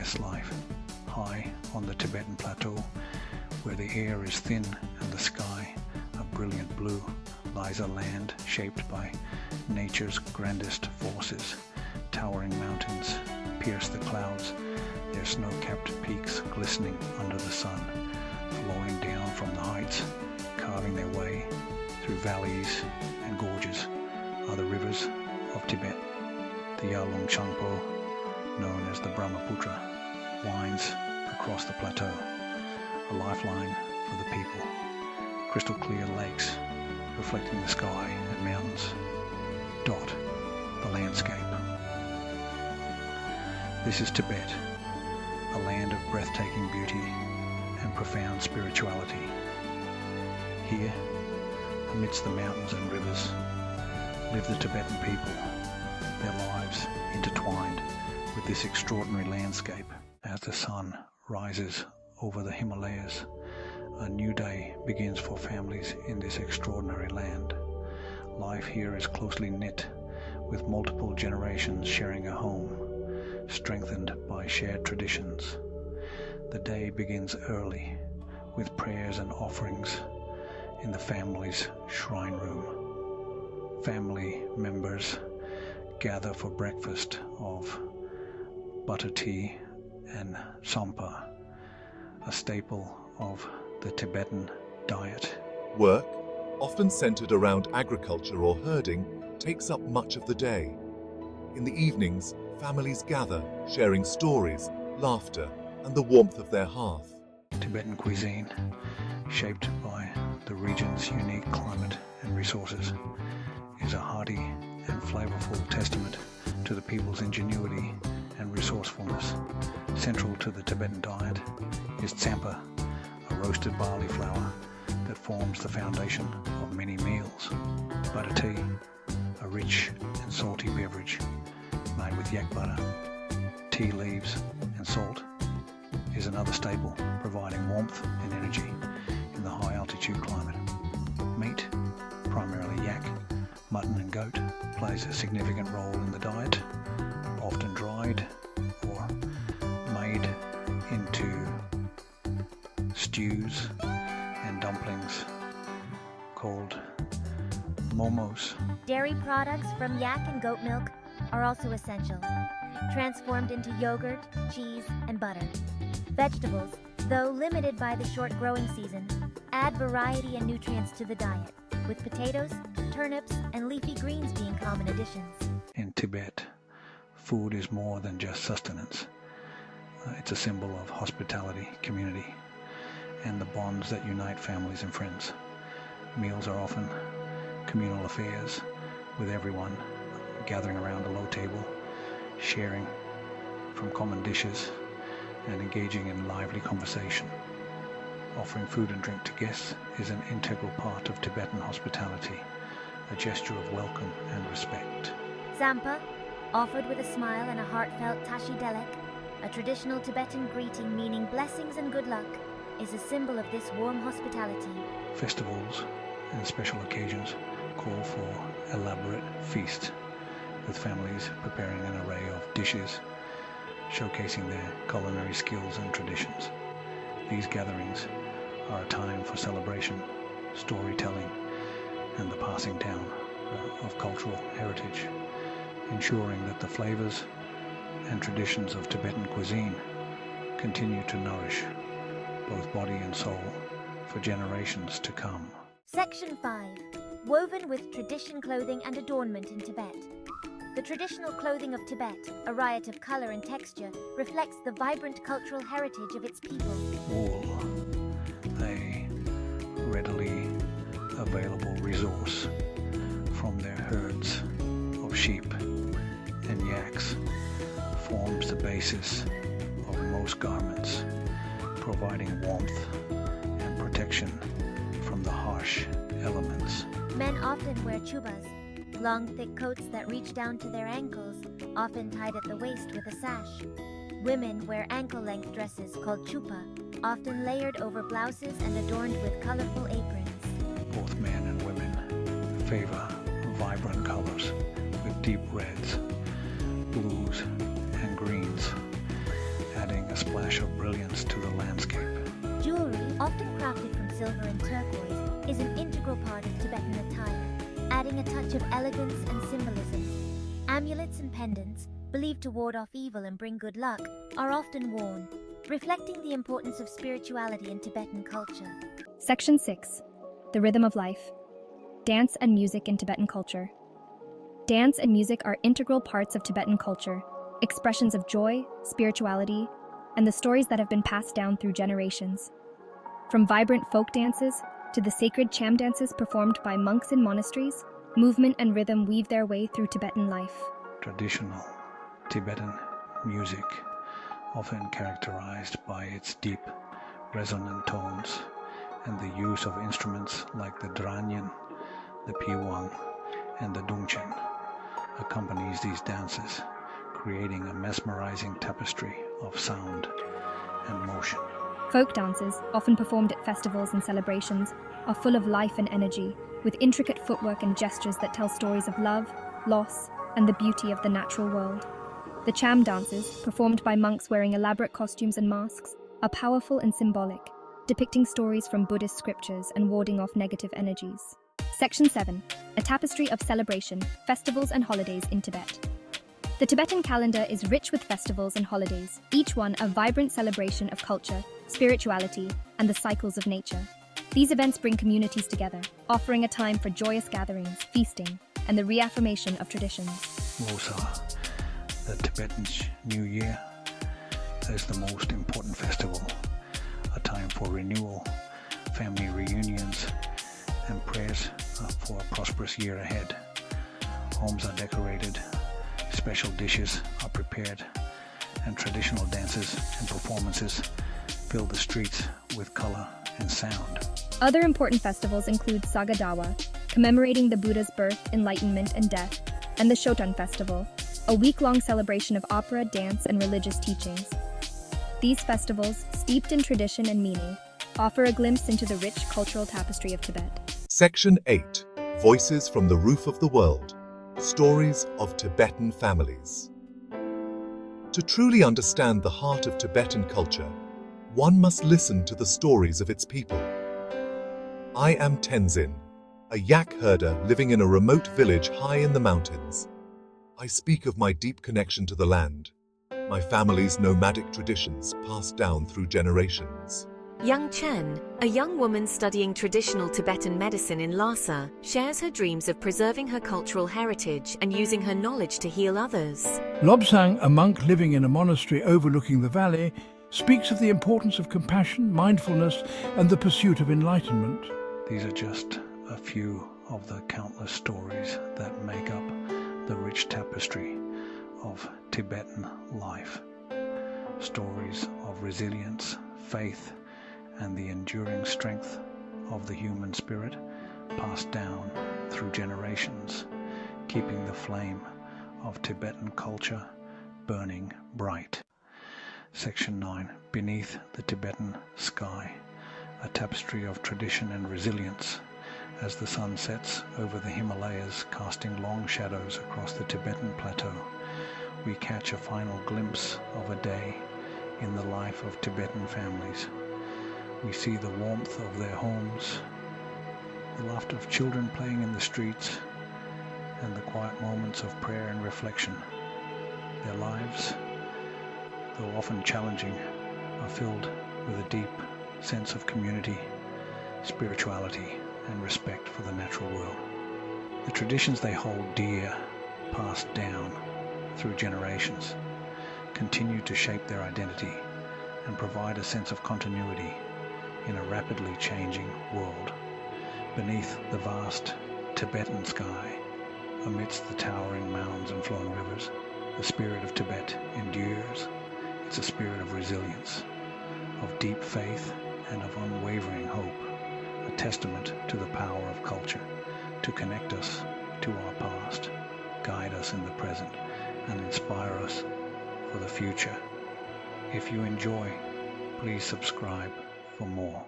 best life. High on the Tibetan plateau, where the air is thin and the sky a brilliant blue, lies a land shaped by nature's grandest forces. Towering mountains pierce the clouds, their snow-capped peaks glistening under the sun, flowing down from the heights, carving their way through valleys and gorges are the rivers of Tibet. The Yalung Changpo, known as the Brahmaputra, winds across the plateau, a lifeline for the people. Crystal clear lakes reflecting the sky and mountains dot the landscape. This is Tibet, a land of breathtaking beauty and profound spirituality. Here, amidst the mountains and rivers, live the Tibetan people, their lives intertwined with this extraordinary landscape. As the sun rises over the Himalayas, a new day begins for families in this extraordinary land. Life here is closely knit, with multiple generations sharing a home, strengthened by shared traditions. The day begins early, with prayers and offerings in the family's shrine room. Family members gather for breakfast of butter tea and tsampa, a staple of the Tibetan diet. Work, often centered around agriculture or herding, takes up much of the day. In the evenings, families gather, sharing stories, laughter, and the warmth of their hearth. Tibetan cuisine, shaped by the region's unique climate and resources, is a hearty and flavorful testament to the people's ingenuity and resourcefulness. Central to the Tibetan diet is tsampa, a roasted barley flour that forms the foundation of many meals. Butter tea, a rich and salty beverage made with yak butter, tea leaves and salt, is another staple, providing warmth and energy in the high altitude climate. Meat, primarily yak, mutton and goat, plays a significant role in the diet, often dried or made into stews and dumplings called momos. Dairy products from yak and goat milk are also essential, transformed into yogurt, cheese, and butter. Vegetables, though limited by the short growing season, add variety and nutrients to the diet, with potatoes, turnips, and leafy greens being common additions. In Tibet, food is more than just sustenance. It's a symbol of hospitality, community, and the bonds that unite families and friends. Meals are often communal affairs, with everyone gathering around a low table, sharing from common dishes, and engaging in lively conversation. Offering food and drink to guests is an integral part of Tibetan hospitality, a gesture of welcome and respect. Tsampa, offered with a smile and a heartfelt tashi delek, a traditional Tibetan greeting meaning blessings and good luck, is a symbol of this warm hospitality. Festivals and special occasions call for elaborate feasts, with families preparing an array of dishes, showcasing their culinary skills and traditions. These gatherings are a time for celebration, storytelling, and the passing down of cultural heritage, ensuring that the flavors and traditions of Tibetan cuisine continue to nourish both body and soul for generations to come. Section 5. Woven with tradition clothing and adornment in Tibet. The traditional clothing of Tibet, a riot of color and texture, reflects the vibrant cultural heritage of its people. Wool, a readily available resource from their herds of sheep and yaks, forms the basis of most garments, providing warmth and protection from the harsh elements. Men often wear chubas, long thick coats that reach down to their ankles, often tied at the waist with a sash. Women wear ankle-length dresses called chupa, often layered over blouses and adorned with colorful aprons. Both men and women favor vibrant colors with deep reds, blues, and greens, adding a splash of brilliance to the landscape. Jewelry, often crafted from silver and turquoise, is an integral part of Tibetan attire, adding a touch of elegance and symbolism. Amulets and pendants, believed to ward off evil and bring good luck, are often worn, reflecting the importance of spirituality in Tibetan culture. Section 6. The Rhythm of Life. Dance and music in Tibetan culture. Dance and music are integral parts of Tibetan culture, expressions of joy, spirituality, and the stories that have been passed down through generations. From vibrant folk dances to the sacred cham dances performed by monks in monasteries, movement and rhythm weave their way through Tibetan life. Traditional Tibetan music, often characterized by its deep, resonant tones and the use of instruments like the dranyan, the piwang, and the dungchen, accompanies these dances, creating a mesmerizing tapestry of sound and motion. Folk dances, often performed at festivals and celebrations, are full of life and energy, with intricate footwork and gestures that tell stories of love, loss, and the beauty of the natural world. The cham dances, performed by monks wearing elaborate costumes and masks, are powerful and symbolic, depicting stories from Buddhist scriptures and warding off negative energies. Section 7. A tapestry of celebration, festivals and holidays in Tibet. The Tibetan calendar is rich with festivals and holidays, each one a vibrant celebration of culture, spirituality, and the cycles of nature. These events bring communities together, offering a time for joyous gatherings, feasting, and the reaffirmation of traditions. Losar, the Tibetan New Year, is the most important festival, a time for renewal, family reunions, and prayers for a prosperous year ahead. Homes are decorated, special dishes are prepared, and traditional dances and performances fill the streets with color and sound. Other important festivals include Sagadawa, commemorating the Buddha's birth, enlightenment, and death, and the Shotan Festival, a week-long celebration of opera, dance, and religious teachings. These festivals, steeped in tradition and meaning, offer a glimpse into the rich cultural tapestry of Tibet. Section 8. Voices from the Roof of the World. Stories of Tibetan families. To truly understand the heart of Tibetan culture, one must listen to the stories of its people. I am Tenzin, a yak herder living in a remote village high in the mountains. I speak of my deep connection to the land, my family's nomadic traditions passed down through generations. Young Chen, a young woman studying traditional Tibetan medicine in Lhasa, shares her dreams of preserving her cultural heritage and using her knowledge to heal others. Lobsang, a monk living in a monastery overlooking the valley, speaks of the importance of compassion, mindfulness, and the pursuit of enlightenment. These are just a few of the countless stories that make up the rich tapestry of Tibetan life. Stories of resilience, faith, and the enduring strength of the human spirit passed down through generations, keeping the flame of Tibetan culture burning bright. Section 9. Beneath the Tibetan Sky, a tapestry of tradition and resilience. As the sun sets over the Himalayas, casting long shadows across the Tibetan plateau, we catch a final glimpse of a day in the life of Tibetan families. We see the warmth of their homes, the laughter of children playing in the streets, and the quiet moments of prayer and reflection. Their lives, though often challenging, are filled with a deep sense of community, spirituality, and respect for the natural world. The traditions they hold dear, passed down through generations, continue to shape their identity and provide a sense of continuity in a rapidly changing world. Beneath the vast Tibetan sky, amidst the towering mountains and flowing rivers, the spirit of Tibet endures. It's a spirit of resilience, of deep faith, and of unwavering hope, a testament to the power of culture to connect us to our past, guide us in the present, and inspire us for the future. If you enjoy, please subscribe for more.